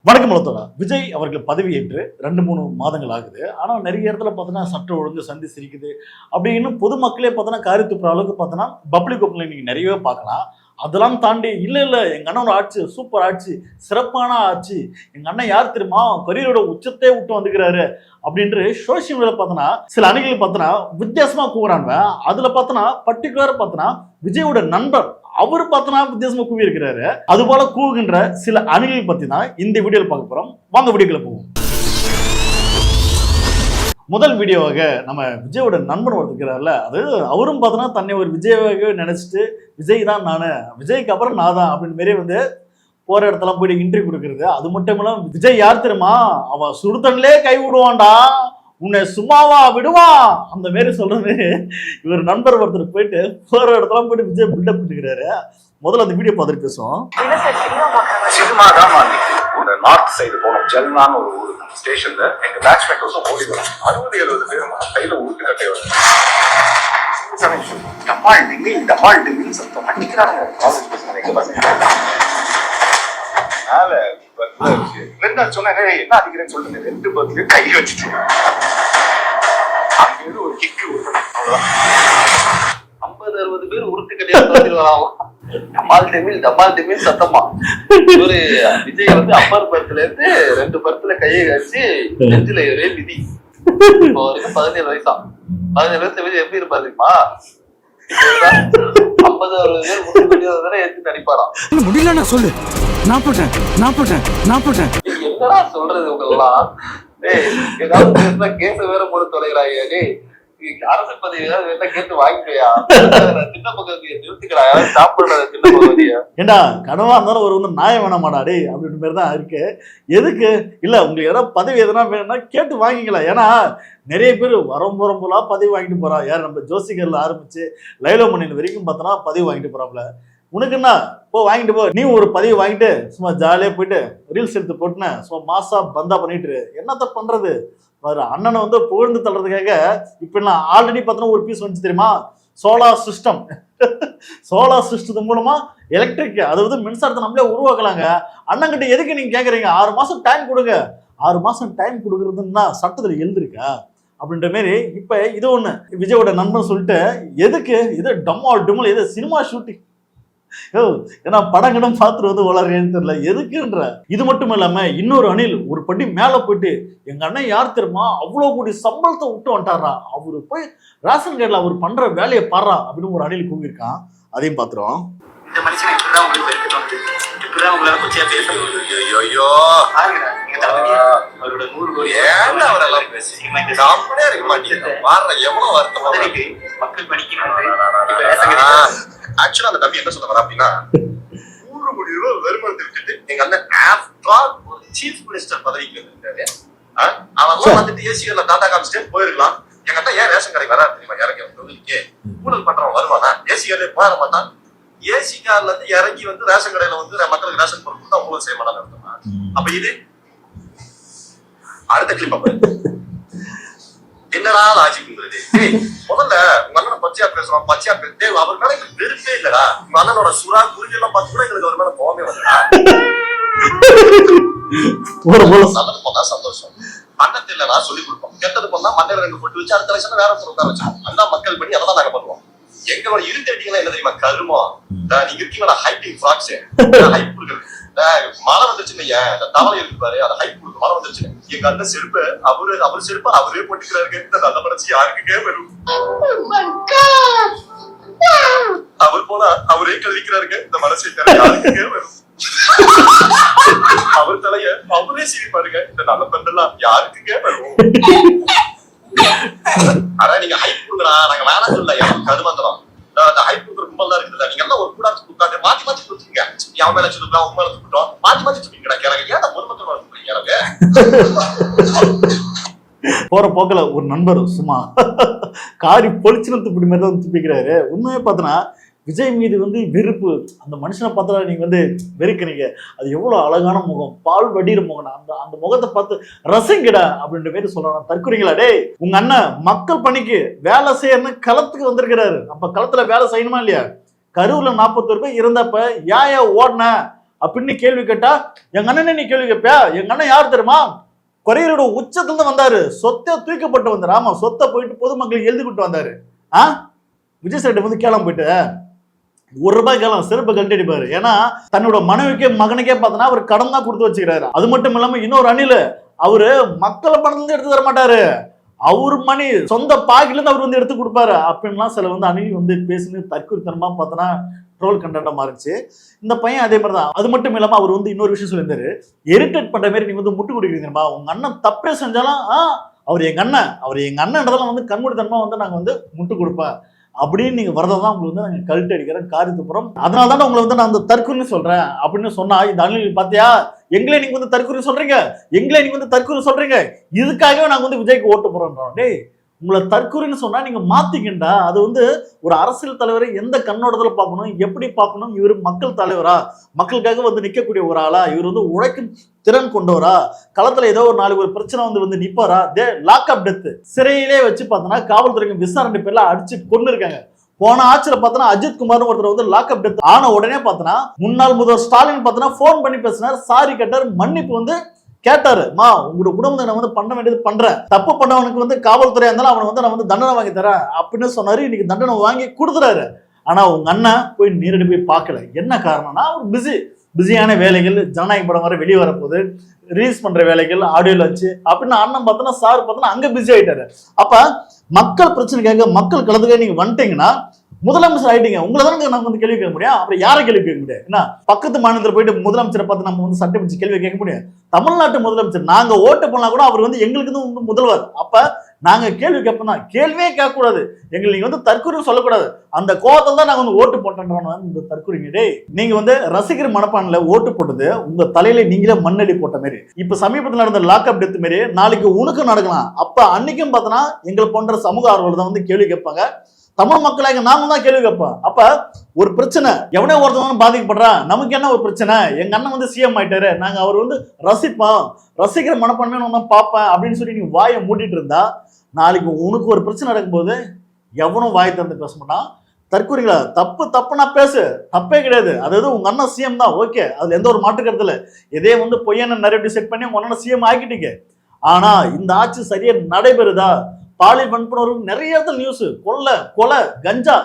வணக்கம் மலத்தோட விஜய் அவர்கள் பதவியேற்று 2-3 மாதங்கள் ஆகுது. ஆனால் நிறைய இடத்துல பார்த்தோன்னா சட்ட ஒழுங்கு சந்தி சிரிக்குது அப்படின்னு பொதுமக்களே பார்த்தோன்னா காரி துப்புற அளவுக்கு பார்த்தோன்னா பப்ளிக் ஒப்பீனியன் நீங்கள் நிறையவே பார்க்கலாம். அதெல்லாம் தாண்டி இல்லை எங்கள் அண்ணனோட ஆட்சி சூப்பர் ஆட்சி, சிறப்பான ஆட்சி, எங்கள் அண்ணன் யார் தெரியுமா கரியரோட உச்சத்தை விட்டு வந்துக்கிறாரு அப்படின்ற சோசியல் மீடியாவில் பார்த்தோன்னா சில அணிகள் பார்த்தோன்னா வித்தியாசமாக கூறாங்க. அதில் பார்த்தோன்னா பர்டிகுலராக பார்த்தோன்னா விஜயோட நண்பர் அவரு பார்த்தோன்னா வித்தியாசமா கூவி இருக்கிறாரு. அது போல கூவுகின்ற சில அணிகள் பத்தி தான் இந்த வீடியோல பார்க்க போறோம். வாங்க வீடியோக்குள்ள போவோம். முதல் வீடியோவாக நம்ம விஜயோட நண்பன் ஒருத்துக்கிறார்ல, அது அவரும் பார்த்தோன்னா தன்னை ஒரு விஜயாகவே நினைச்சிட்டு விஜய் தான் நானு, விஜய்க்கு அப்புறம் நான் தான் அப்படின்னு மாரி வந்து போற இடத்துல போயிட்டு இன்டர்வியூ கொடுக்கறது. அது மட்டும் இல்லாம விஜய் யார் தெரியுமா, அவன் சுடுதண்ணிலே கை விடுவான்டா, உன்னை சும்மாவா விடுவான் அந்த மாரி சொல்றது. இவர் நண்பர் ஒருத்தர் போயிட்டு போற இடத்துல போயிட்டு விஜய் பில்டப் பண்ணிக்கிறாரு. முதல்ல அந்த வீடியோ பார்த்துட்டு பேசுவோம். சினிமா தான் ஒரு நார்த் சைடு போனோம், ஜெல்னான்னு ஒரு ஊர் ஸ்டேஷன்ல எங்க பேட்ச்மேட் வந்து ஓடி வரும். 60-70 பேர் கையில ஊருக்கு கட்டை வரும். டமால் டிமில் சத்தம் பண்ணிக்கிறாங்க காலேஜ் பசங்க. எங்க பசங்க மேல ரெண்டு சொன்ன என்ன அடிக்கிறேன்னு சொல்லிட்டு 2 பர்த்லயும் கை வச்சுட்டு அங்க இருந்து ஒரு கிக்கு அவ்வளவுதான். 50-60 பேர் உருட்டு கட்டையா வரலாம். டமால் டிமில் சத்தமா ஒரு விஜய் வந்து அப்பர் பர்த்ல இருந்து 2 பர்த்ல கையை வச்சு நெஞ்சில ஒரே விதி. இப்போ வரைக்கும் 17 வயசா, 17 வயசுல விஜய் எப்படி இருப்பாரு தெரியுமா? 50-60 பேர் முட்டு கட்டியதானே ஏற்றி நடிப்பாராம். முடியல நான் சொல்லு, நான் போட்டேன் என்னடா சொல்றது உங்களெல்லாம்? ஏதாவது பேசுனா கேஸ் வேற போட்டு தொலைகிறாங்க. டேய் அரசு பதவி ஏதாவது கேட்டு வாங்கிக்கையா, சின்ன பகுதியை நிறுத்திக்கிறா, சாப்பிடுற சின்ன பகுதியா. ஏண்டா கனவா இருந்தாலும் ஒரு வந்து நாயம் வேணாமாடா டே அப்படின்ற மாதிரி தான் இருக்கு. எதுக்கு இல்ல உங்களுக்கு ஏதாவது பதவி எதனா வேணும்னா கேட்டு வாங்கிக்கலாம். ஏன்னா நிறைய பேர் வரம்போலா பதவி வாங்கிட்டு போறா. யார் நம்ம ஜோசிகர்ல ஆரம்பிச்சு லைலோ மணின் வரைக்கும் பார்த்தோன்னா பதவி வாங்கிட்டு போறாப்ல. உனக்கு என்ன போ வாங்கிட்டு போ, நீ ஒரு பதவி வாங்கிட்டு சும்மா ஜாலியா போயிட்டு ரீல்ஸ் எடுத்து போட்டுன சும்மா மாசா பந்தா பண்ணிட்டு என்னத்த பண்றது. அண்ணனை வந்து புகழ்ந்து தள்ளுறதுக்காக இப்ப நான் ஆல்ரெடி பார்த்தோன்னா ஒரு பீஸ் வந்துச்சு தெரியுமா, சோலார் சிஸ்டம். சோலார் சிஸ்டத்து மூலமா எலக்ட்ரிக், அதாவது மின்சாரத்தை நம்மளே உருவாக்கலாங்க. அண்ணன்கிட்ட எதுக்கு நீங்க கேக்குறீங்க, 6 மாசம் டைம் கொடுங்க. 6 மாசம் டைம் கொடுக்கறதுன்னா சட்டத்துல எழுதிருக்கா அப்படின்ற மாரி. இப்ப இது ஒண்ணு விஜயோட நண்பன் சொல்லிட்டு எதுக்கு இது டம்மால் டும்மல், இது சினிமா ஷூட்டிங், ஏன்னா படங்களும் பார்த்துட்டு வந்து வளர்றேன்னு தெரியல எதுக்குன்ற. இது மட்டும் இல்லாம இன்னொரு அணில் ஒரு படி மேல போயிட்டு எங்க அண்ணன் யார் தெரியுமா அவ்வளவு கூடி சம்பளத்தை விட்டு வந்துட்டாரா, அவரு போய் ரேஷன் கார்டுல அவர் பண்ற வேலையை பாடுறா அப்படின்னு ஒரு அணில் கூவிருக்கான். அதையும் பாத்துருவோம். இந்த மனுஷன் இப்படிதான் உங்களுக்கு இருக்கு, இப்படிதான் உங்களால கொச்சையா பேச முடியுது. ஐயோ அவரோட 100 கோடி அவரெல்லாம் பேசி சாப்பிடே இருக்க மாட்டேங்குது. வாடுற எவ்வளவு வருத்தமா மக்கள் படிக்கணும். ஆக்சுவலா அந்த தம்பி என்ன சொல்ல வர அப்படின்னா, 100 கோடி ரூபாய் வருமானத்தை விட்டுட்டு எங்க அண்ணன் ஒரு சீஃப் மினிஸ்டர் பதவிக்கு வந்திருக்காரு. அவன் வந்துட்டு ஏசியர்ல டாடா காமிச்சிட்டே போயிருக்கலாம். எங்க அண்ணன் ஏன் ரேஷன் கடை வராது தெரியுமா? இறங்கி தொழிலுக்கு ஊழல் பண்றவன் வருவானா? ஏசியர்ல போயிட மாட்டான். ஏசி கார்ல இருந்து இறங்கி வந்து ரேஷன் கடையில வந்து மக்களுக்கு ரேஷன் பொருள் தான் ஊழல் செய்ய மாட்டான்னு அர்த்தமா? அப்ப இது அடுத்த கிளிப் என்னடா லாஜிக்ங்கிறது. முதல்ல உங்க அண்ணன் பச்சையா பேசுறான், பச்சையா பேச அவர் மேல எங்களுக்கு வெறுப்பே இல்லடா. உங்க அண்ணனோட சுறா குருவி எல்லாம் பார்த்து கூட எங்களுக்கு அவர் மேல போகவே வரலடா. நல்லது போனா சந்தோஷம், பண்ணது இல்ல நான் சொல்லி கொடுப்போம். கெட்டது போனா மண்ணில் 2 போட்டு வச்சு அடுத்த லட்சம் வேற ஒருத்தர் உட்கார வச்சோம். அதான் மக்கள் பண்ணி அதான் நாங்க பண்ணுவோம். எங்களோட இருட்டடிங்களா என்ன தெரியுமா, கருமோ நீங்க இருக்கீங்களா ஹைட்டிங் ஃப்ராக்ஸ் ஹைட் கொடுக்குறது. மழை வந்துருச்சுன்னு தவளை இருக்கு பாரு, அதை ஹைட் கொடுக்கு. மழை வந்துருச்சு எங்க அண்ணன் செருப்பு அவர் செருப்பா அவரே போட்டுக்கிறாரு. இந்த நல்ல மனசு யாருக்குமே வரும். அவர் போனா அவரே கழிக்கிறாருங்க. இந்த மனசு யாருக்குமே வரும். அவர் தலைய அவரே சிரிப்பாருங்க. இந்த நல்ல பெண்ணெல்லாம் யாருக்குமே வரும். ஆனா நீங்க ஹைட் கொடுக்குறா, நாங்க வேணாம் சொல்ல, எனக்கு கருமந்தரம். அந்த ஹைட் கொடுக்குற கும்பல் தான் இருக்குது. நீங்க எல்லாம் ஒரு கூடாச்சு கொடுக்காட்டு மாத்தி மாத்தி கொடுத்துருங்க. அவன் மேல சொல்லுங்க, உங்க மேல கொடுத்துட்டோம், மாத்தி மாத்தி சொல்லிங்கடா. எனக்கு ஏன் பொதுமக்கள் வளர்த்துறீங்க? போற போக்குல ஒரு நண்பர் சும்மா காரி பொலிச்சுன்னு துப்பி மாதிரி தான் துப்பிக்கிறாரு. உண்மையை பார்த்தோன்னா விஜய் மீது வந்து வெறுப்பு, அந்த மனுஷனை பார்த்தா நீங்க வந்து வெறுக்கிறீங்க. அது எவ்வளவு அழகான முகம், பால் வடிகிற முகம், அந்த முகத்தை பார்த்து ரசிங்கடா அப்படின்ற பேரு சொல்றாங்க. தற்குறீங்களா டே, உங்க அண்ணன் மக்கள் பணிக்கு வேலை செய்யணும்னு களத்துக்கு வந்திருக்கிறாரு. அப்ப களத்துல வேலை செய்யணுமா இல்லையா? கரூர்ல 41 பேர் இருந்தப்ப ஏன் ஓடின அப்படின்னு கேள்வி கேட்டா எங்க அண்ணனே நீ கேள்வி கேட்பியா? எங்க அண்ணன் யார் தெரியுமா? கொரியரோட உச்சத்துல இருந்து வந்தாரு, சொத்தை தூக்கப்பட்டு வந்தாரு. ஆமா, சொத்தை போயிட்டு பொதுமக்களுக்கு எழுதி கொடுத்து வந்தாரு. விஜய் சேட்டு வந்து கேளாம போயிட்டு ₹1 கேளாம் செருப்பு கழட்டி அடிப்பாரு. ஏன்னா தன்னோட மனைவிக்கே மகனுக்கே பார்த்தோன்னா அவர் கடன் தான் கொடுத்து வச்சுக்கிறாரு. அது மட்டும் இல்லாம இன்னொரு அணில் அவரு மக்கள் பணத்துல இருந்து எடுத்து தர மாட்டாரு, அவரு மணி சொந்த பாக்கெட்ல இருந்து அவர் வந்து எடுத்து கொடுப்பாரு அப்படின்லாம் சில வந்து அணில் வந்து பேசுன்னு தற்கொலைத்தனமா பார்த்தோன்னா ட்ரோல் கண்டென்ட்டா மாறிச்சு. இந்த பையன் அதே மாதிரி தான். அது மட்டும் இல்லாம அவர் வந்து இன்னொரு விஷயம் சொல்லியிருந்தாரு, இரிட்டேட் பண்ற மாதிரி நீங்க வந்து முட்டு கொடுக்குறீங்கப்பா, உங்க அண்ணன் தப்பே செஞ்சாலும் அவர் எங்க அண்ணன்றதெல்லாம் வந்து கண்மூடித்தனமா வந்து நாங்க வந்து முட்டு கொடுப்பேன் அப்படின்னு நீங்க வரதான் உங்களுக்கு வந்து நாங்க கழட்டு அடிக்கிறோம் காரியத்துப்புறம். அதனால தானே உங்களை வந்து நான் அந்த தற்கொலைன்னு சொல்றேன் அப்படின்னு சொன்னா இந்த அணில் பாத்தியா, எங்களே நீங்க வந்து தற்கொலை சொல்றீங்க, இதுக்காகவே நாங்க வந்து விஜய்க்கு ஓட்டு போறோம். டேய், உங்களை தற்கொலைன்னு சொன்னா நீங்க மாத்திக்கிண்டா. அது வந்து ஒரு அரசியல் தலைவரை எந்த கண்ணோட்டத்துல பார்க்கணும், எப்படி பார்க்கணும்? இவர் மக்கள் தலைவரா, மக்களுக்காக வந்து நிக்கக்கூடிய ஒரு ஆளா, இவர் வந்து உழைக்கும் திறன் கொண்டவரா, களத்துல ஏதோ ஒரு நாளைக்கு ஒரு பிரச்சனை வந்து நிப்பாரா? லாக் அப் டெத், சிறையிலே வச்சு பார்த்தோன்னா காவல்துறைக்கு விசாரணை பேர்ல அடிச்சு கொண்டு இருக்காங்க. போன ஆட்சியில பார்த்தோன்னா அஜித் குமார் ஒருத்தர் வந்து லாக் அப் டெத் ஆன உடனே பார்த்தோன்னா முன்னாள் முதல்வர் ஸ்டாலின் பார்த்தோன்னா போன் பண்ணி பேசினார், சாரி கேட்டார், மன்னிப்பு வந்து கேட்டாரு. உங்களோட குடும்பத்தை நான் வந்து பண்ண வேண்டியது பண்றேன், தப்பு பண்ணவனுக்கு வந்து காவல்துறையா இருந்தாலும் அவனை வந்து நான் வந்து தண்டனை வாங்கி தரேன் அப்படின்னு சொன்னாரு. இன்னைக்கு தண்டனை வாங்கி கொடுத்துறாரு. ஆனா உங்க அண்ணன் போய் நேரடி போய் பார்க்கல. என்ன காரணம்னா அவர் பிஸியான வேலைகள், ஜனநாயக படம் வர வெளியே வரப்போகுது, ரிலீஸ் பண்ற வேலைகள், ஆடியோல வச்சு அப்படின்னு அண்ணன் பார்த்தோன்னா சார் பார்த்தோன்னா அங்க பிஸி ஆயிட்டாரு. அப்ப மக்கள் பிரச்சனைக்காக மக்கள் களத்துக்காக நீங்க வந்துட்டீங்கன்னா முதலமைச்சர் ஆயிட்டீங்க, உங்களை தானே நம்ம வந்து கேள்வி கேட்க முடியும். அப்புறம் யாரை கேள்வி கேட்க முடியாது? என்ன பக்கத்து மாநிலத்தில் போயிட்டு முதலமைச்சரை பார்த்து நம்ம வந்து சட்டை பிடிச்சி கேள்வி கேட்க முடியும்? தமிழ்நாட்டு முதலமைச்சர் நாங்க ஓட்டு பண்ணா கூட அவர் வந்து எங்களுக்கு வந்து முதல்வர். அப்ப நாங்க கேள்வி கேட்போம்னா கேள்வியே கேட்க கூடாது, எங்களை நீங்க வந்து தற்கொலை சொல்லக்கூடாது. அந்த கோவத்தில் தான் நாங்க வந்து ஓட்டு போட்டோம். இந்த தற்கொலைங்க நீங்க வந்து ரசிகர் மனப்பான்ல ஓட்டு போட்டது உங்க தலையில நீங்களே மண்ணடி போட்ட மாதிரி. இப்ப சமீபத்தில் நடந்த லாக் அப் டெத் மாதிரி நாளைக்கு உனக்கும் நடக்கலாம். அப்ப அன்னைக்கும் பார்த்தோன்னா எங்களை போன்ற சமூக ஆர்வலர் தான் வந்து கேள்வி கேட்பாங்க, தமிழ் மக்களாக நாம தான் கேள்வி கேட்போம். அப்ப ஒரு பிரச்சனை எவனே ஒருத்தவங்க பாதிக்கப்படுறான், நமக்கு என்ன ஒரு பிரச்சனை? எங்க அண்ணன் வந்து சிஎம் ஆயிட்டாரு, நாங்க அவர் வந்து ரசிப்போம், ரசிக்கிற மனப்பான்மையை நான் பார்ப்பேன் அப்படின்னு சொல்லி நீங்க வாயை மூடிட்டு இருந்தா நாளைக்கு உனக்கு ஒரு பிரச்சனை நடக்கும்போது எவனும் வாய் திறந்து பேச மாட்டான். தற்கொலைங்களா தப்புனா பேசு, தப்பே கிடையாது. அதாவது உங்க அண்ணன் சிஎம் தான், ஓகே, அதுல எந்த ஒரு மாற்று கருத்துல இதே வந்து பொய்யான நிறைய செட் பண்ணி உங்க அண்ணன் சிஎம் ஆக்கிட்டீங்க. ஆனா இந்த ஆட்சி சரியா நடைபெறுதா? பாலியல் வன்புணர்வு நிறைய இடத்துல நியூஸ், கொலை, கஞ்சா,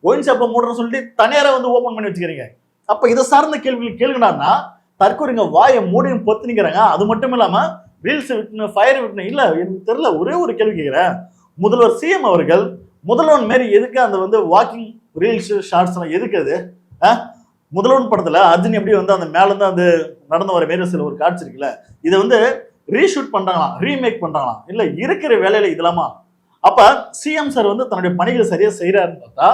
ஒயின் ஷாப்பை மூடுறன்னு சொல்லிட்டு தனியாரை வந்து ஓபன் பண்ணி வச்சுக்கிறீங்க. அப்ப இதை சார்ந்த கேள்விகள் கேளுங்கடான்னா தற்கொலைங்க வாயை மூடியும் பொத்து நிற்கிறாங்க. அது மட்டும் இல்லாம ரீல்ஸ் விட்டுணும், ஃபயர் விட்டுணும். இல்ல எனக்கு தெரியல, ஒரே ஒரு கேள்வி கேட்கிறேன். முதல்வர் சிஎம் அவர்கள் முதல்வன் மாரி எதுக்கு அந்த வந்து வாக்கிங் ரீல்ஸ் ஷார்ட்ஸ் எல்லாம் எதுக்கு? அது முதல்வன் படத்துல அர்ஜுன் எப்படி வந்து அந்த மேல இருந்து அந்த நடந்து வர மாரி சில ஒரு காட்சி இருக்குல்ல, இதை வந்து ரீஷூட் பண்றாங்களாம், ரீமேக் பண்றாங்களாம். இல்ல இருக்கிற வேலையில இதெல்லாமா? அப்ப சிஎம் சார் வந்து தன்னுடைய பணிகளை சரியா செய்யறாருன்னு பார்த்தா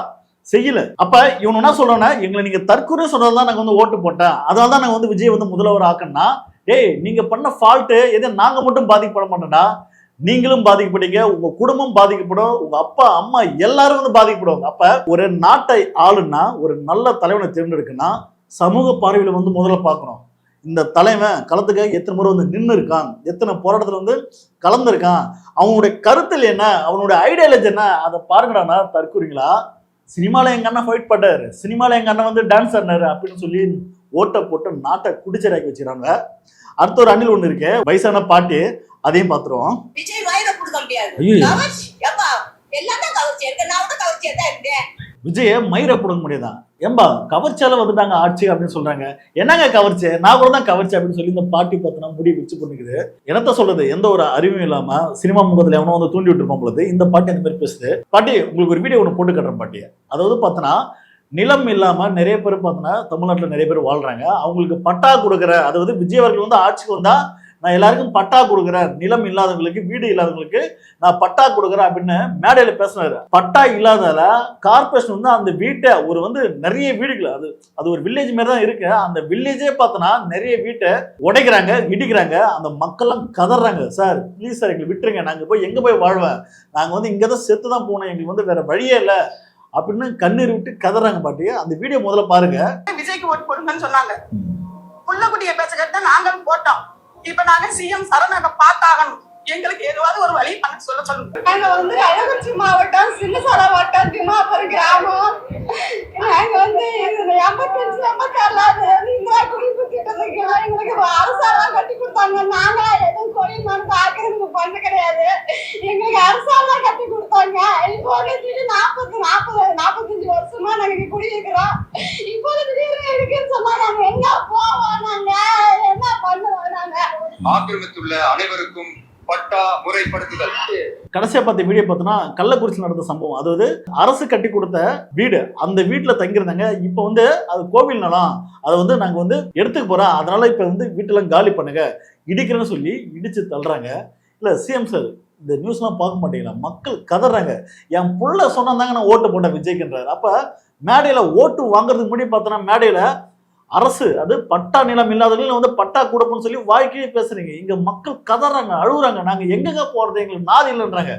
செய்யல. அப்ப இவன் என்ன சொல்றோன்னா, எங்களை நீங்க தற்கொலை சொல்றதுதான் நாங்க வந்து ஓட்டு போட்டேன், அதனாலதான் நாங்க வந்து விஜய் வந்து முதல்வர் ஆக்கணும்னா, நீங்க பண்ண ஃபால்ட்டு எதை நாங்க மட்டும் பாதிக்கப்பட மாட்டோம்டா, நீங்களும் பாதிக்கப்பட்டீங்க, உங்க குடும்பம் பாதிக்கப்படும், உங்க அப்பா அம்மா எல்லாரும் வந்து பாதிக்கப்படுவாங்க. அப்ப ஒரு நாட்டை ஆளுன்னா, ஒரு நல்ல தலைவனை தேர்ந்தெடுக்குன்னா சமூக பார்வையில வந்து முதல்ல பார்க்கணும். இந்த தலைவன் களத்துக்காக எத்தனை முறை வந்து நின்று இருக்கான், எத்தனை போராட்டத்துல வந்து கலந்துருக்கான், அவனுடைய கருத்தில் என்ன, அவனுடைய ஐடியாலஜி என்ன, அதை பாருங்கடானா. தற்கொலைங்களா சினிமால எங்க அண்ணன் ஃபைட் பண்ணாரு, சினிமால எங்க அண்ணன் வந்து டான்ஸ் ஆடினாரு அப்படின்னு சொல்லி ஓட்டை போட்டு நாட்டை குடிச்சராக்கி வச்சுக்கிறாங்க. அடுத்த ஒரு அணில் ஒண்ணு இருக்கு, வயசான பாட்டி, அதையும் பாத்துருவோம். விஜய மயிரை கொடுக்க முடியாதான்? ஏம்பா கவர்ச்சியால வந்துட்டாங்க ஆட்சி அப்படின்னு சொல்றாங்க. என்னங்க கவர்ச்சி? நான் கூட தான் கவர்ச்சி அப்படின்னு சொல்லி இந்த பாட்டி பார்த்தனா முடி வச்சு பண்ணிக்குது. என்னத்த சொல்றது, எந்த ஒரு அறிவும் இல்லாம சினிமா முகத்துல எவனோ வந்து தூண்டி விட்டுருப்போம் பொழுது இந்த பாட்டி அந்த மாதிரி பேசுது. பாட்டி உங்களுக்கு ஒரு வீடியோ ஒன்று போட்டு கட்டுறேன் பாட்டி. அதாவது பார்த்தோன்னா நிலம் இல்லாம நிறைய பேர் பார்த்தோன்னா தமிழ்நாட்டில் நிறைய பேர் வாழ்றாங்க. அவங்களுக்கு பட்டா கொடுக்குற, அதாவது விஜய் அவர்கள் வந்து ஆட்சிக்கு வந்தா நான் எல்லாருக்கும் பட்டா கொடுக்குறேன், நிலம் இல்லாதவங்களுக்கு, வீடு இல்லாதவங்களுக்கு நான் பட்டா கொடுக்குறேன் அப்படின்னு மேடையில பேசினாரு. பட்டா இல்லாதால கார்பரேஷன் வந்து அந்த வீட்டை ஒரு வந்து நிறைய வீடுகள், அது ஒரு வில்லேஜ் மாதிரி தான் இருக்கு, அந்த வில்லேஜே பார்த்தோன்னா நிறைய வீட்டை உடைக்கிறாங்க, இடிக்கிறாங்க. அந்த மக்கள்லாம் கதறாங்க, சார் ப்ளீஸ் சார் எங்களை விட்டுருங்க, நாங்க போய் எங்க போய் வாழ்வேன், நாங்க வந்து இங்கதான் செத்து தான் போனோம், எங்களுக்கு வந்து வேற வழியே இல்லை அப்படின்னு கண்ணீர் விட்டு கதறாங்க பாட்டி. அந்த வீடியோ முதல்ல பாருங்க. விஜய்க்கு ஓட்டு போடுங்கன்னு சொன்னாங்க, புள்ளக்குட்டிய பேச்ச கேட்டு நாங்களும் போட்டோம். இப்ப நாங்க சிஎம் சரவணனை பார்த்தாகணும், எங்களுக்கு ஏதாவது ஒரு வழி பண்ண சொல்லுங்க. நாங்க வந்து கள்ளக்குறிச்சி மாவட்டம், சின்னசாலை வட்டம், திமாபுரம் கிராமம். நாங்க வந்து 85-86 இந்திரா குடியிருப்பு திட்டத்துக்கெல்லாம் எங்களுக்கு அரசாங்கம் கட்டி கொடுத்தாங்க. நாங்க எதுவும் கோயில் மருந்து ஆக்கிரமிப்பு பண்ண கிடையாது. எங்களுக்கு அரசாங்கம் கட்டி கொடுத்தாங்க. இப்போது திடீர்னு 45 வருஷமா நாங்க குடியிருக்கிறோம். இப்போது திடீர்னு இருக்குன்னு சொன்னா நாங்க எங்க போவோம்? நாங்க என்ன பண்ணுவோம்? நாங்க ஆக்கிரமித்துள்ள அனைவருக்கும் பட்டா முறைப்படுத்துதல். கடைசியா பார்த்த வீடியோ பார்த்தோன்னா கள்ளக்குறிச்சி நடந்த சம்பவம். அதாவது அரசு கட்டி கொடுத்த வீடு, அந்த வீட்டுல தங்கியிருந்தாங்க. இப்ப வந்து அது கோவில் நிலம், அதை வந்து நாங்க வந்து எடுத்துக்க போறோம், அதனால இப்ப வந்து வீட்டெல்லாம் காலி பண்ணுங்க, இடிக்கிறேன்னு சொல்லி இடிச்சு தள்ளுறாங்க. இல்ல சிஎம் சார், இந்த நியூஸ்லாம் பார்க்க மாட்டீங்களா? மக்கள் கதறாங்க. என் புள்ள சொன்னாங்க நான் ஓட்டு போட்டேன் விஜய்க்குன்றாரு. அப்ப மேடையில ஓட்டு வாங்குறதுக்கு முன்னாடி பார்த்தோன்னா மேடையில அரசு அது பட்டா நிலம் இல்லாதவங்க வந்து பட்டா கொடுப்போம்னு சொல்லி வாய்க்கே பேசுறீங்க. இங்க மக்கள் கதறாங்க, அழுகுறாங்க. நாங்க எங்கங்க போறது, எங்களுக்கு நாதி இல்லைன்றாங்க.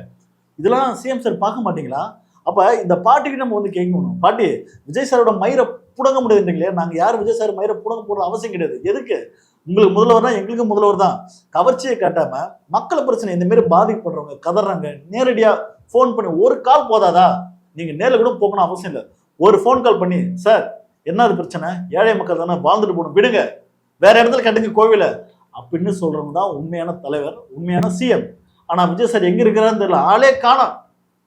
இதெல்லாம் சிஎம் சார் பார்க்க மாட்டீங்களா? அப்ப இந்த பாட்டிக்கு நம்ம வந்து கேட்கணும், பாட்டி விஜய் சாரோட மயிரை புடங்க முடியாதுன்றீங்களே, நாங்க யார் விஜய் சார் மயிரை புடங்க போடுற அவசியம் கிடையாது. எதுக்கு? உங்களுக்கு முதல்வர் தான், எங்களுக்கு முதல்வர் தான். கவர்ச்சியை காட்டாம மக்கள் பிரச்சனை இந்த மாதிரி பாதிக்கப்படுறவங்க கதறாங்க. நேரடியா போன் பண்ணி ஒரு கால் போதாதா? நீங்க நேரில் கூட போகணும் அவசியம் இல்லை. ஒரு போன் கால் பண்ணி, சார் என்ன அது பிரச்சனை, ஏழை மக்கள் தானே, வாழ்ந்துட்டு போகணும், விடுங்க, வேற இடத்துல கட்டுங்க கோவில அப்படின்னு சொல்றவங்க தான் உண்மையான தலைவர், உண்மையான சிஎம். ஆனா விஜய் சார் எங்க இருக்கிறான்னு தெரியல, ஆளே காணோம்.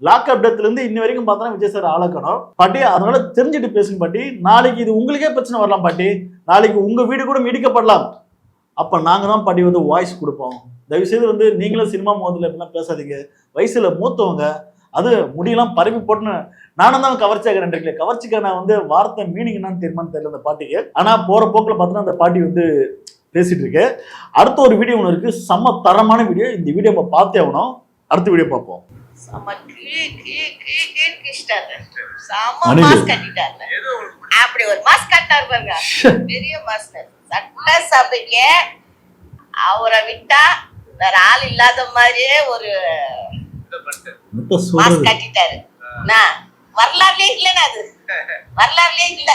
லாக்அப் டெத்ல இருந்து இன்ன வரைக்கும் பார்த்தோன்னா விஜய் சார் ஆளை காணோம். பாட்டி அதனால தெரிஞ்சுட்டு பேசுங்க பாட்டி. நாளைக்கு இது உங்களுக்கே பிரச்சனை வரலாம் பாட்டி, நாளைக்கு உங்க வீடு கூட இடிக்கப்படலாம். அப்ப நாங்க தான் பாட்டி வந்து வாய்ஸ் கொடுப்போம். தயவுசெய்து வந்து நீங்களும் சினிமா முகத்துல எப்படிலாம் பேசாதீங்க. வயசுல மூத்தவங்க, அது முடியெல்லாம் பரப்பி போட்டுன்னு நானும் தான் கவர்ச்சியாக நினைக்கல. கவர்ச்சிக்கான வந்து வார்த்தை மீனிங் என்னன்னு தெரியுமான்னு தெரியல அந்த பாட்டிக்கு. ஆனா போற போக்குல பார்த்தோன்னா அந்த பாட்டி வந்து பேசிட்டு இருக்கு. அடுத்த ஒரு வீடியோ ஒன்று இருக்கு, செம்ம தரமான வீடியோ. இந்த வீடியோ நம்ம பார்த்தே ஆகணும். அடுத்த வீடியோ பார்ப்போம். அப்படி ஒரு மாஸ்க் கட்டாரு பாருங்க, பெரிய மாஸ்க். சட்டசபைக்கு அவரை விட்டா வேற ஆள் இல்லாத மாதிரியே ஒரு மாஸ்க் கட்டிட்டாரு. வரலாறுலயே இல்லைன்னா அது வரலாறுலயே இல்ல.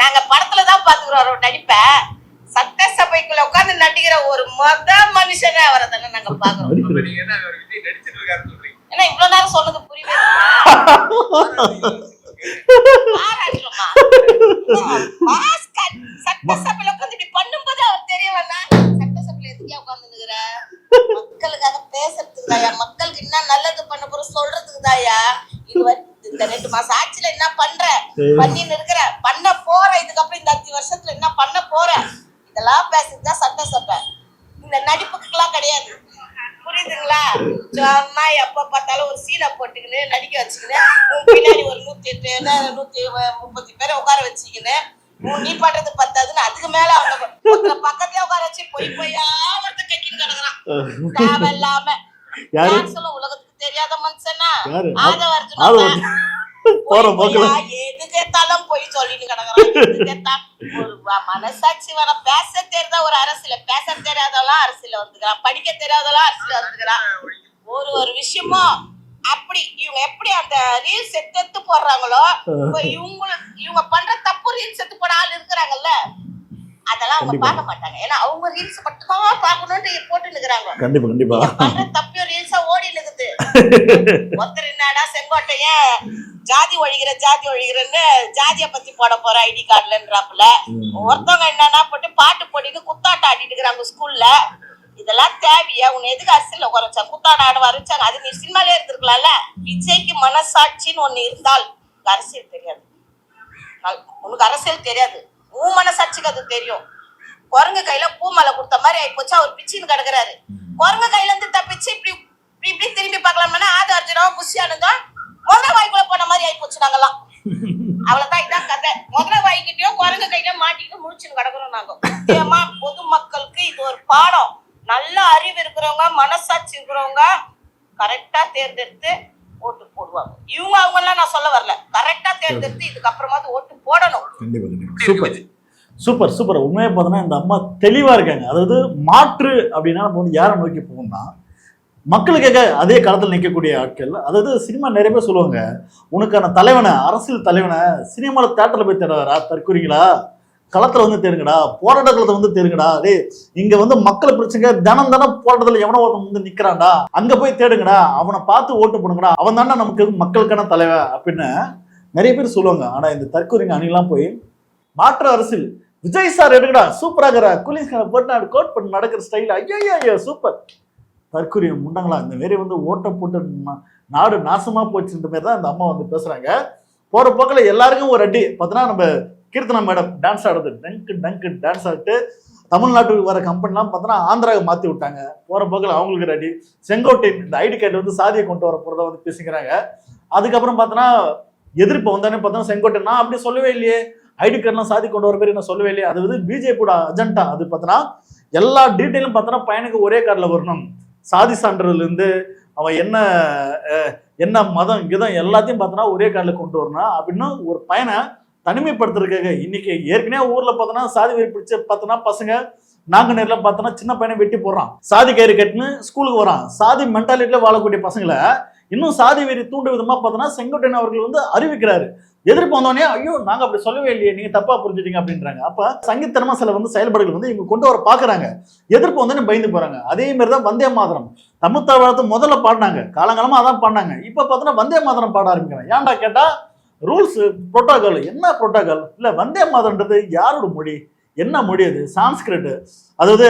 நாங்க படத்துலதான் பாத்துக்கிறோம் அவரோட நடிப்ப. சட்டசபைக்குள்ள உட்கார்ந்து நடிக்கிற ஒரு மனுஷனே அவரை தானே நாங்க பாக்குறோம். ஏன்னா இவ்வளவு நேரம் சொன்னது புரியவே பாராட்டுறோமா? சட்டசபையில உட்காந்து இப்படி பண்ணும்போது அவர் தெரிய வேண்டாம். சட்டசபையில எதுக்கே உட்கார்ந்து நிக்கிற? மக்களுக்காக பேசுறதுக்கு தாயா, மக்களுக்கு என்ன நல்லது பண்ண போற சொல்றதுக்கு தாயா. இந்த 2 மாசம் ஆட்சியில என்ன பண்ற, பண்ணின்னு இருக்கிற, பண்ண போற, இதுக்கப்புறம் இந்த 5 வருஷத்துல என்ன பண்ண போற, இதெல்லாம் பேசுறதுதான் சட்டசபை. இந்த நடிப்புக்குலாம் கிடையாது. புரியுதுங்களா? சும்மா எப்ப பார்த்தாலும் ஒரு சீனை போட்டுக்கின்னு நடிக்க வச்சுக்கின்னு பின்னாடி ஒரு 108 130 பேரை உட்கார வச்சுக்கின்னு நீ பண்றது பத்தாதுன்னு அதுக்கு மேல அவங்க பக்கத்துல உட்கார வச்சு பொய்யா ஒருத்த கட்டின்னு கிடக்குறான் தேவையில்லாம. உலகத்துக்கு தெரியாத மனுஷனா எதுக்கு ஏத்தாலும் போய் சொல்லிட்டு கிடக்குறான். ஒரு மனசாட்சி வர பேச தெரியாத ஒரு அரசியல, பேச தெரியாதவெல்லாம் அரசியல வந்துக்கிறான், படிக்க தெரியாதவெல்லாம் அரசியல வந்துக்கிறான். ஒரு விஷயமும் அப்படி இவங்க எப்படி அந்த ரீல்ஸ் எடுத்து போடுறாங்களோ, இவங்க பண்ற தப்பு ரீல்ஸ் எடுத்து போட ஆள் இருக்கிறாங்கல்ல, அதெல்லாம் அவங்க பார்க்க மாட்டாங்க. ஏன்னா அவங்க ரீல்ஸ் மட்டும் தான் பார்க்கணும்னு போட்டு நிக்கிறாங்க. கண்டிப்பா கண்டிப்பா பண்ற தப்பியும் ரீல்ஸா ஓடி நிக்குது. ஒருத்தர் என்னடா செங்கோட்டையன் ஜாதி ஒழிகிறன்னு ஜாதியை பத்தி போட போற ஐடி கார்டுலன்றாப்புல, ஒருத்தவங்க என்னன்னா போட்டு பாட்டு போட்டிட்டு குத்தாட்டம் ஆடிட்டு இருக்கிறாங்க ஸ்கூல்ல. இதெல்லாம் தேவையா? உன்னை எதுக்கு அரசியல்ல குறைச்சாங்க? குத்தாட்டம் ஆட வரைச்சாங்க. அது நீ சினிமாலே இருந்திருக்கலாம்ல. விஜய்க்கு மனசாட்சின்னு ஒண்ணு இருந்தால் அரசியல் தெரியாது. உனக்கு அரசியல் தெரியாது, உன் மனசாட்சிக்கு அது தெரியும். குரங்கு கையில பூமலை கொடுத்த மாதிரி ஆயிப்போச்சு. அவர் பிச்சின்னு கிடக்குறாரு. குரங்கு கையில இருந்து தப்பிச்சு இப்படி இப்படி திரும்பி பார்க்கலாம்னா ஆது அர்ஜுனம் புஷியானுதான் முதல வாய்க்குள்ள போன மாதிரி ஆயிப்போச்சு. நாங்கெல்லாம் அவ்வளவுதான். இதான் கதை. முதல வாய்க்கிட்டயும் குரங்கு கையில மாட்டிட்டு முடிச்சுன்னு கிடக்குறோம் நாங்க. முக்கியமா பொதுமக்களுக்கு இது ஒரு பாடம். நல்ல அறிவு இருக்கிறவங்க, மனசாட்சி இருக்கிறவங்க கரெக்டா தேர்ந்தெடுத்து ஓட்டு போடுவாங்க. இவங்க அவங்க எல்லாம் நான் சொல்ல வரல, கரெக்டா தேர்ந்தெடுத்து இதுக்கப்புறமாவது ஓட்டு போடணும். Super super super. உண்மையை பார்த்தோன்னா இந்த அம்மா தெளிவா இருக்காங்க. அதாவது மாற்று அப்படின்னா நம்ம வந்து யாரை நோக்கி போகணும்னா மக்களுக்காக அதே களத்தில் நிற்கக்கூடிய ஆட்கள். அதாவது சினிமா நிறைய பேர் சொல்லுவாங்க, உனக்கான தலைவனை, அரசியல் தலைவனை சினிமாவில் தேட்டரில் போய் தேடுவாரா? தற்கொலைங்களா? களத்துல வந்து தேருங்கடா, போராட்ட களத்தை வந்து தேருங்கடா. அதே இங்க வந்து மக்கள் பிரச்சனை தினம் போராட்டத்துல எவனோ ஒருத்தன் வந்து நிக்கிறான்டா, அங்க போய் தேடுங்கடா, அவனை பார்த்து ஓட்டு போடுங்கடா, அவன் தானே நமக்கு மக்களுக்கான தலைவன் அப்படின்னு நிறைய பேர் சொல்லுவாங்க. ஆனா இந்த தற்கொலைங்க அணிலாம் போய் மாற்று அரசியல் விஜய் சார் எடுக்கடா சூப்பராகிற கூலிங்ஸ்கான போட்டு கோட் பண்ணி நடக்கிற ஸ்டைல் ஐயோ சூப்பர். தற்கொலை முண்டங்களா இந்த மாரி வந்து ஓட்ட போட்டு நாடு நாசமா போச்சுன்ற மாதிரி தான் இந்த அம்மா வந்து பேசுறாங்க. போற போக்கில் எல்லாருக்கும் ஒரு அடி பார்த்தோன்னா நம்ம கீர்த்தனா மேடம் டான்ஸ் ஆடுறது டங்கு டான்ஸ் ஆடிட்டு தமிழ்நாட்டுக்கு வர கம்பெனிலாம் பார்த்தோன்னா ஆந்திராவுக்கு மாற்றி விட்டாங்க. போகிற போக்கில் அவங்களுக்கு ரெடி. செங்கோட்டை இந்த ஐடி கார்டு வந்து சாதியை கொண்டு வர போகிறத வந்து பேசிக்கிறாங்க. அதுக்கப்புறம் பார்த்தோன்னா எதிர்ப்பு வந்தானே பார்த்தோன்னா செங்கோட்டை நான் அப்படி சொல்லவே இல்லையே, ஐடி கார்டுலாம் சாதி கொண்டு வர பேர் நான் சொல்லவே இல்லையே, அது வந்து பிஜேபியோட அஜெண்டா. அது பார்த்தோன்னா எல்லா டீட்டெயிலும் பார்த்தோன்னா பையனுக்கு ஒரே கார்டில் வரணும், சாதி சான்றிதழ்லேருந்து அவன் என்ன மதம் கிதம் எல்லாத்தையும் பார்த்தோன்னா ஒரே கார்டில் கொண்டு வரணும் அப்படின்னு ஒரு பையனை தனிமைப்படுத்துறதுக்காக இன்னைக்கு ஏற்கனவே ஊர்ல பார்த்தோன்னா சாதி வெறி பிடிச்ச பார்த்தோன்னா பசங்க நாங்குநேர்ல பார்த்தோன்னா சின்ன பையனை வெட்டி போடுறான், சாதி கயிறு கட்டுன்னு ஸ்கூலுக்கு வரான். சாதி மென்டாலிட்டியில வாழக்கூடிய பசங்களை இன்னும் சாதி வெறி தூண்டு விதமா பார்த்தோன்னா செங்கோட்டையன் அவர்கள் வந்து அறிவிக்கிறாரு. எதிர்ப்பு வந்தோடனே ஐயோ நாங்க அப்படி சொல்லவே இல்லையே, நீங்க தப்பா புரிஞ்சுட்டீங்க அப்படின்றாங்க. அப்ப சங்கித்தனமா சில வந்து செயல்பாடுகள் வந்து இவங்க கொண்டு வர பாக்குறாங்க. எதிர்ப்பு வந்தோடனே பயந்து போறாங்க. அதே மாதிரிதான் வந்தே மாதரம் தமிழ் தாழ்வாளத்தை முதல்ல பாடினாங்க, காலங்காலமா அதான் பாடினாங்க. இப்ப பார்த்தோன்னா வந்தே மாதரம் பாட ஆரம்பிக்கிறாங்க. ஏன்டா கேட்டா ரூல்ஸ் புரோட்டோகால். என்ன புரோட்டோகால் இல்ல, வந்தே மாதம்ன்றது யாரோட மொழி, என்ன மொழி அது? சான்ஸ்கிரிட். அதாவது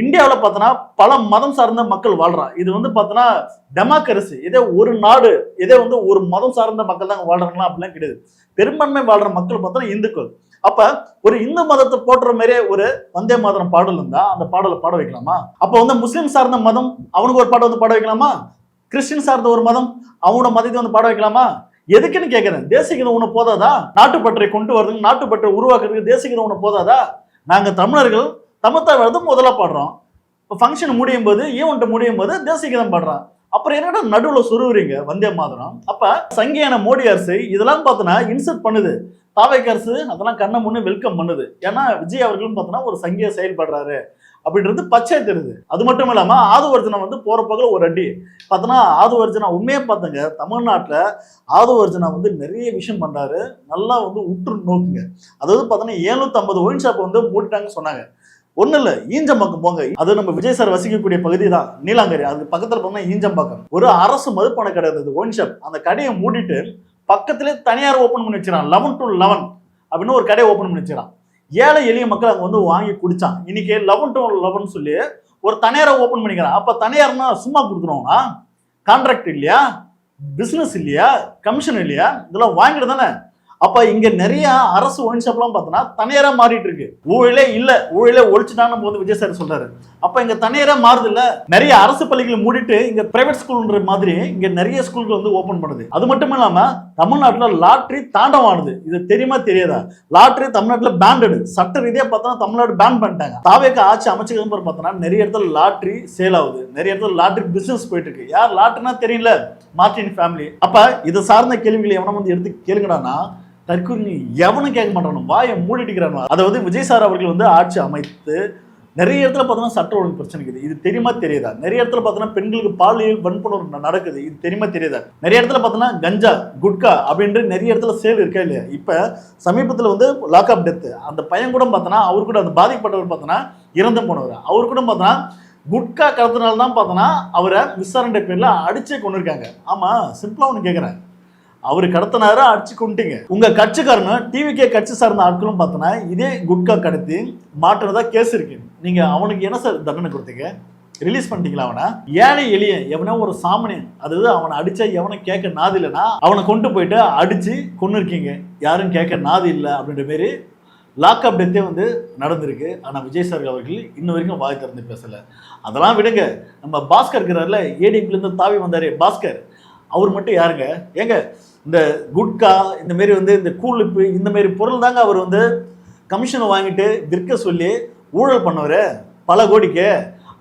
இந்தியாவில் பார்த்தோன்னா பல மதம் சார்ந்த மக்கள் வாழ்றான். இது வந்து பார்த்தோன்னா டெமோக்ரஸி. இதே ஒரு நாடு, இதே வந்து ஒரு மதம் சார்ந்த மக்கள் தான் வாழ்றாங்களா அப்படிலாம் கிடையாது. பெரும்பான்மை வாழ்ற மக்கள் பார்த்தோன்னா இந்துக்கள். அப்ப ஒரு இந்து மதத்தை போட்டுற மாதிரியே ஒரு வந்தே மாதரம் பாடல் இருந்தா அந்த பாடலை பாட வைக்கலாமா? அப்ப வந்து முஸ்லீம் சார்ந்த மதம் அவனுக்கு ஒரு பாடம் வந்து பாட வைக்கலாமா? கிறிஸ்டின் சார்ந்த ஒரு மதம் அவனோட மதத்தை வந்து பாட வைக்கலாமா? எதுக்குன்னு கேட்கிறேன். தேசிய உணவு போதாதா? நாட்டுப்பற்றை கொண்டு வரதுக்கு, நாட்டுப்பற்றை உருவாக்குறதுக்கு தேசிய உணவு போதாதா? நாங்க தமிழர்கள் தமிழ்த்தாழ்வாழ்த்து முதல்ல பாடுறோம். இப்போ ஃபங்க்ஷன் முடியும் போது, ஈவெண்ட் முடியும் போது தேசிய கீதம் பாடுறான். அப்புறம் என்னடா நடுவில் சொருவுறீங்க வந்தே மாதரம்? அப்ப சங்கியான மோடி அரசு இதெல்லாம் பார்த்தோன்னா இன்சல்ட் பண்ணுது. தாவேக அரசு அதெல்லாம் கண்ணை முன்னு வெல்கம் பண்ணுது. ஏன்னா விஜய் அவர்களும் பார்த்தோன்னா ஒரு சங்கிய செயல்படுறாரு அப்படின்றது பச்சை தெரியுது. அது மட்டும் இல்லாம ஆதுவர்ஜனா வந்து போற போகில் ஒரு அடி பார்த்தோன்னா ஆதுவர்ஜனா உண்மையே பார்த்தங்க. தமிழ்நாட்டில் ஆதுவர்ஜனா வந்து நிறைய விஷயம் பண்றாரு. நல்லா வந்து உற்று நோக்குங்க. அதாவது பார்த்தோன்னா 750 ஒயின் ஷாப் வந்து மூடிட்டாங்கன்னு சொன்னாங்க. ஒன்றும் இல்லை, ஈஞ்சம்பாக்கம் போங்க. அது நம்ம விஜய் சார் வசிக்கக்கூடிய பகுதி தான், நீலாங்கரி. அது பக்கத்தில் போனால் ஈஞ்சம்பாக்கம் ஒரு அரசு மதுப்பான கடை இருந்தது, ஒயின் ஷாப். அந்த கடையை மூடிட்டு பக்கத்திலே தனியார் ஓப்பன் பண்ணி வச்சிடறான். 11 to 11 அப்படின்னு ஒரு கடையை ஓப்பன் பண்ணி வச்சிடறான். ஏழை எளிய மக்கள் அங்கே வந்து வாங்கி குடிச்சான். இன்னைக்கு 11 to 11 சொல்லி ஒரு தனியாரை ஓப்பன் பண்ணிக்கிறான். அப்போ தனியார்னா சும்மா கொடுத்துருவாங்களா? கான்ட்ராக்ட் இல்லையா? பிஸ்னஸ் இல்லையா? கமிஷன் இல்லையா? இதெல்லாம் வாங்கிட்டு தானே. அப்ப இங்க நிறைய அரசு ஒயின் ஷாப்லாம் பார்த்தோன்னா தனியாரா மாறிட்டு இருக்கு. ஊழலே இல்ல, ஊழலே ஒழிச்சுட்டான்னு போது விஜய் சார் சொல்றாரு. அப்ப இங்க தனியாரா மாறுது இல்ல. நிறைய அரசு பள்ளிகளை மூடிட்டு இங்க பிரைவேட் ஸ்கூல்ன்ற மாதிரி இங்க நிறைய ஸ்கூல்கள் வந்து ஓபன் பண்ணுது. அது மட்டும் இல்லாம தமிழ்நாட்டுல லாட்ரி தாண்டவானது. இது தெரியுமா தெரியாதா? லாட்ரி தமிழ்நாட்டுல பேண்டடு. சட்ட ரீதியா பார்த்தா தமிழ்நாடு பேன் பண்ணிட்டாங்க. தாவேக ஆட்சி அமைச்சகம் பார்த்தோன்னா நிறைய இடத்துல லாட்ரி சேல் ஆகுது, நிறைய இடத்துல லாட்ரி பிசினஸ் போயிட்டு இருக்கு. யார் லாட்ரினா தெரியல, மார்டின் ஃபேமிலி. அப்ப இதை சார்ந்த கேள்விகளை எவனை வந்து எடுத்து கேளுங்கடானா தற்கொலை எவனும் கேட்க மாட்டான், வாயை மூடிட்டுக்கிறான். அதாவது விஜய் சார் அவர்கள் வந்து ஆட்சி அமைத்து நிறைய இடத்துல பார்த்தோன்னா சட்ட ஒழுங்கு பிரச்சனை இருக்குது. இது தெரியுமா தெரியுதா? நிறைய இடத்துல பார்த்தோன்னா பெண்களுக்கு பாலியல் வன்புணர்வு நடக்குது. இது தெரியுமா தெரியுதா? நிறைய இடத்துல பார்த்தோன்னா கஞ்சா குட்கா அப்படின்ற நிறைய இடத்துல சேல் இருக்கா இல்லையா? இப்போ சமீபத்தில் வந்து லாக் ஆஃப் டெத்து. அந்த பையன் கூட பார்த்தோன்னா அவர் கூட அந்த பாதிக்கப்பட்டவர் பார்த்தோன்னா இறந்து போனவர். அவர் கூட பார்த்தோன்னா குட்கா கடத்தினால தான் பார்த்தோன்னா அவரை விசாரணை பேரில் அடிச்சே கொண்டு இருக்காங்க. ஆமாம், சிம்பிளாக ஒன்று கேட்குறேன், அவரு கடத்தினாரா அடிச்சு கொண்டுட்டீங்க. உங்க கட்சிக்காரனும் டிவிகே கட்சி சார்ந்த ஆட்களும் பார்த்தோன்னா இதே குட்கா கடத்தி மாட்டுறதா கேஸ் இருக்கு. நீங்க அவனுக்கு என்ன சார் தண்டனை கொடுத்தீங்க? ரிலீஸ் பண்ணிட்டீங்களா? அவனை ஏழை எளிய எவனோ ஒரு சாமானியன், அதாவது அவனை அடிச்சா எவனை கேட்க நாது இல்லைன்னா அவனை கொண்டு போயிட்டு அடிச்சு கொண்டு இருக்கீங்க, யாரும் கேட்க நாது இல்லை அப்படின்ற மாரி லாக் அப் டெத்தே வந்து நடந்திருக்கு. ஆனால் விஜய் சார் அவர்கள் இன்ன வரைக்கும் வாய் திறந்து பேசலை. அதெல்லாம் விடுங்க. நம்ம பாஸ்கர் இருக்கிறார்ல, ஏடிஎம்லேருந்து தாவி வந்தார் பாஸ்கர், அவர் மட்டும் யாருங்க? ஏங்க இந்த குட்கா இந்த மாரி வந்து இந்த கூலிப்பு இந்த மாரி பொருள் தாங்க அவர் வந்து கமிஷனை வாங்கிட்டு விற்க சொல்லி ஊழல் பண்ணவர் பல கோடிக்கு.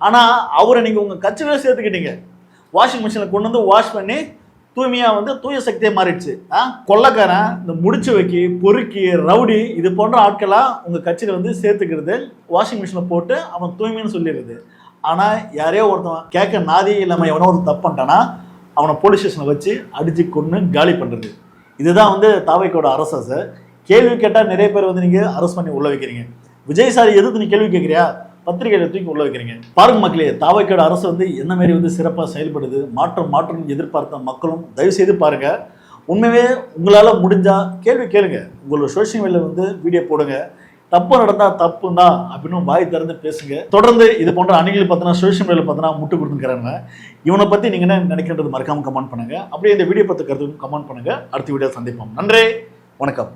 ஆனால் அவரை நீங்கள் உங்கள் கட்சியில சேர்த்துக்கிட்டீங்க. வாஷிங் மிஷினில் கொண்டு வந்து வாஷ் பண்ணி தூய்மையாக வந்து தூய சக்தியாக மாறிடுச்சு. கொள்ளக்காரன், இந்த முடிச்சு வைக்கி பொறுக்கி ரவுடி இது போன்ற ஆட்களாக உங்கள் கட்சியில் வந்து சேர்த்துக்கிறது, வாஷிங் மிஷினில் போட்டு அவன் தூய்மைன்னு சொல்லிடுறது. ஆனால் யாரையோ ஒருத்தவன் கேட்க நாதி இல்லாமல் எவனோ ஒரு தப்பு பண்ணிட்டானா அவனை போலீஸ் ஸ்டேஷனில் வச்சு அடித்து கொண்டு காலி பண்ணுறது. இதுதான் வந்து தாவைக்கோட அரசு. சார் கேள்வி கேட்டால் நிறைய பேர் வந்து நீங்கள் அரெஸ்ட் பண்ணி உள்ள வைக்கிறீங்க. விஜய் சார் எதிர்த்து நீ கேள்வி கேட்குறியா? பத்திரிகையில தூக்கி உள்ள வைக்கிறீங்க. பாருங்க மக்களே, தாவைக்கோட அரசு வந்து என்ன மாதிரி வந்து சிறப்பாக செயல்படுது. மாற்றம் எதிர்பார்த்த மக்களும் தயவு செய்து பாருங்க. உண்மையே உங்களால் முடிஞ்சா கேள்வி கேளுங்க. உங்களோட சோஷியல் மீடியாவில் வந்து வீடியோ போடுங்க. தப்பு நடந்தா தப்புன்னா அப்படின்னு வாய் திறந்து பேசுங்க. தொடர்ந்து இது போன்ற அணிகள் பார்த்தீங்கன்னா சோஷியல் மீடியாவில் பார்த்தீங்கன்னா முட்டு கொடுத்துக்கிறாங்க. இவனை பத்தி நீங்க என்ன நினைக்கின்றது மறக்காம கமெண்ட் பண்ணுங்க. அப்படியே இந்த வீடியோ பத்தி கருத்துக்கும் கமெண்ட் பண்ணுங்க. அடுத்த வீடியோ சந்திப்போம். நன்றி, வணக்கம்.